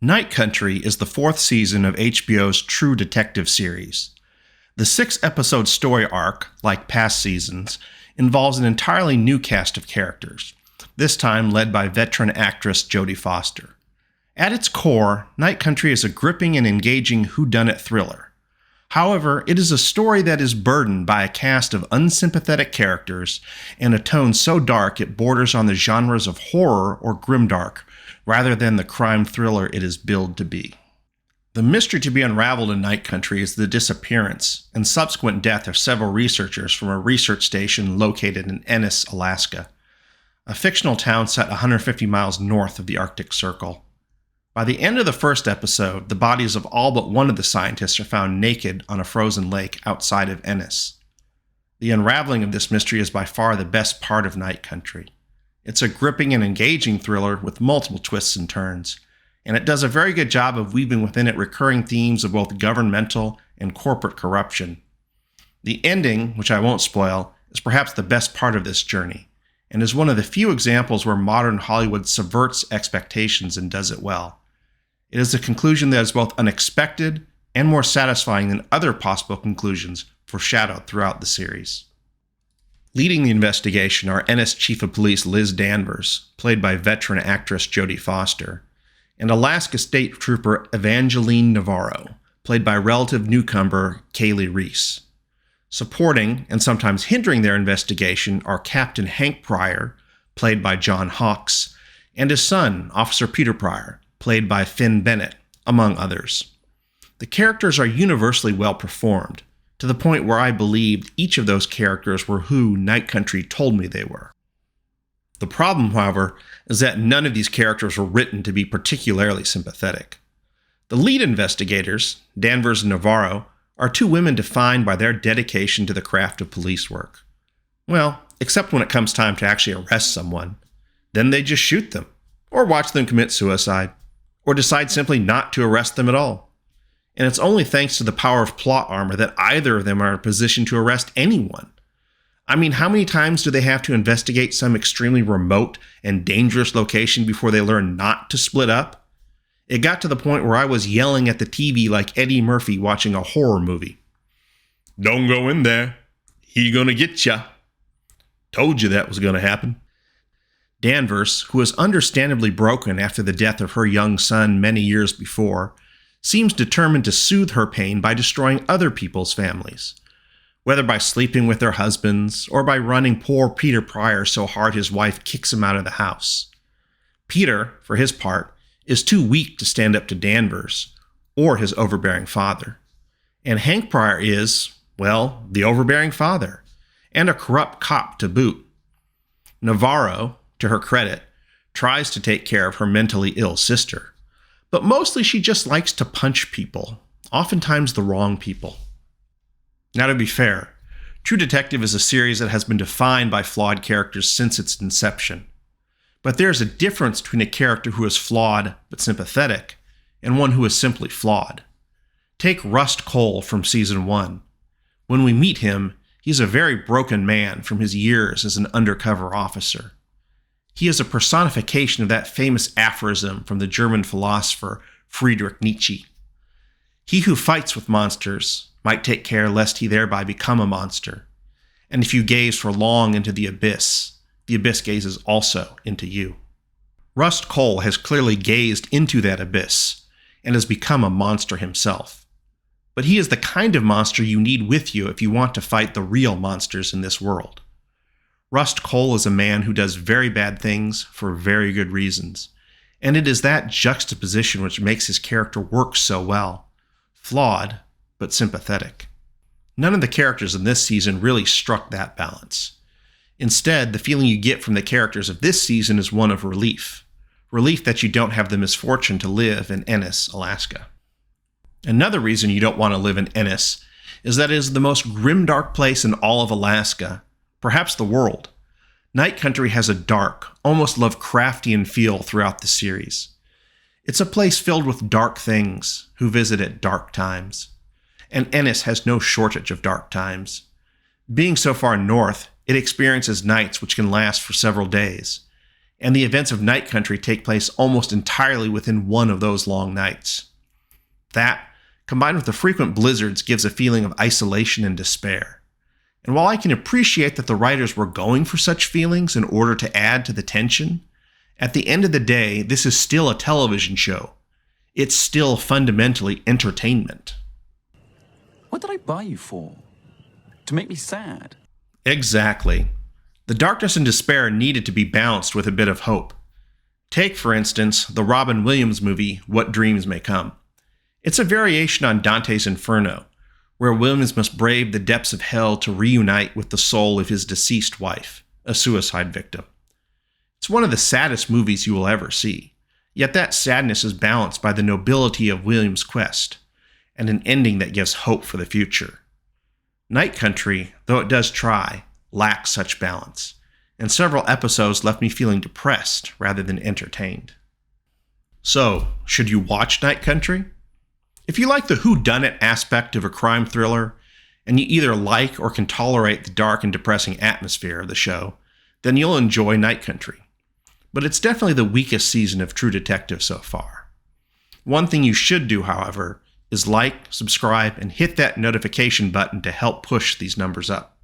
Night Country is the fourth season of HBO's True Detective series. The six-episode story arc, like past seasons, involves an entirely new cast of characters, this time led by veteran actress Jodie Foster. At its core, Night Country is a gripping and engaging whodunit thriller. However, it is a story that is burdened by a cast of unsympathetic characters and a tone so dark it borders on the genres of horror or grimdark, rather than the crime thriller it is billed to be. The mystery to be unraveled in Night Country is the disappearance and subsequent death of several researchers from a research station located in Ennis, Alaska, a fictional town set 150 miles north of the Arctic Circle. By the end of the first episode, the bodies of all but one of the scientists are found naked on a frozen lake outside of Ennis. The unraveling of this mystery is by far the best part of Night Country. It's a gripping and engaging thriller with multiple twists and turns, and it does a very good job of weaving within it recurring themes of both governmental and corporate corruption. The ending, which I won't spoil, is perhaps the best part of this journey, and is one of the few examples where modern Hollywood subverts expectations and does it well. It is a conclusion that is both unexpected and more satisfying than other possible conclusions foreshadowed throughout the series. Leading the investigation are Ennis Chief of Police Liz Danvers, played by veteran actress Jodie Foster, and Alaska State Trooper Evangeline Navarro, played by relative newcomer Kaylee Reese. Supporting, and sometimes hindering their investigation, are Captain Hank Pryor, played by John Hawkes, and his son, Officer Peter Pryor, played by Finn Bennett, among others. The characters are universally well performed, to the point where I believed each of those characters were who Night Country told me they were. The problem, however, is that none of these characters were written to be particularly sympathetic. The lead investigators, Danvers and Navarro, are two women defined by their dedication to the craft of police work. Well, except when it comes time to actually arrest someone. Then they just shoot them, or watch them commit suicide, or decide simply not to arrest them at all. And it's only thanks to the power of plot armor that either of them are in a position to arrest anyone. I mean, how many times do they have to investigate some extremely remote and dangerous location before they learn not to split up? It got to the point where I was yelling at the TV like Eddie Murphy watching a horror movie. "Don't go in there. He gonna get ya. Told you that was gonna happen." Danvers, who was understandably broken after the death of her young son many years before, seems determined to soothe her pain by destroying other people's families, whether by sleeping with their husbands or by running poor Peter Pryor so hard his wife kicks him out of the house. Peter, for his part, is too weak to stand up to Danvers or his overbearing father. And Hank Pryor is, well, the overbearing father, and a corrupt cop to boot. Navarro, to her credit, tries to take care of her mentally ill sister, but mostly she just likes to punch people, oftentimes the wrong people. Now, to be fair, True Detective is a series that has been defined by flawed characters since its inception. But there is a difference between a character who is flawed but sympathetic and one who is simply flawed. Take Rust Cole from Season 1. When we meet him, he's a very broken man from his years as an undercover officer. He is a personification of that famous aphorism from the German philosopher Friedrich Nietzsche. He who fights with monsters might take care lest he thereby become a monster. And if you gaze for long into the abyss gazes also into you. Rust Cole has clearly gazed into that abyss and has become a monster himself. But he is the kind of monster you need with you if you want to fight the real monsters in this world. Rust Cole is a man who does very bad things for very good reasons, and it is that juxtaposition which makes his character work so well. Flawed, but sympathetic. None of the characters in this season really struck that balance. Instead, the feeling you get from the characters of this season is one of relief. Relief that you don't have the misfortune to live in Ennis, Alaska. Another reason you don't want to live in Ennis is that it is the most grimdark place in all of Alaska, perhaps the world. Night Country has a dark, almost Lovecraftian feel throughout the series. It's a place filled with dark things who visit at dark times. And Ennis has no shortage of dark times. Being so far north, it experiences nights which can last for several days. and the events of Night Country take place almost entirely within one of those long nights. That, combined with the frequent blizzards, gives a feeling of isolation and despair. And while I can appreciate that the writers were going for such feelings in order to add to the tension, at the end of the day, this is still a television show. It's still fundamentally entertainment. What did I buy you for? To make me sad? Exactly. The darkness and despair needed to be balanced with a bit of hope. Take, for instance, the Robin Williams movie, What Dreams May Come. It's a variation on Dante's Inferno, where Williams must brave the depths of hell to reunite with the soul of his deceased wife, a suicide victim. It's one of the saddest movies you will ever see, yet that sadness is balanced by the nobility of Williams' quest, and an ending that gives hope for the future. Night Country, though it does try, lacks such balance, and several episodes left me feeling depressed rather than entertained. So, should you watch Night Country? If you like the whodunit aspect of a crime thriller, and you either like or can tolerate the dark and depressing atmosphere of the show, then you'll enjoy Night Country. But it's definitely the weakest season of True Detective so far. One thing you should do, however, is like, subscribe, and hit that notification button to help push these numbers up.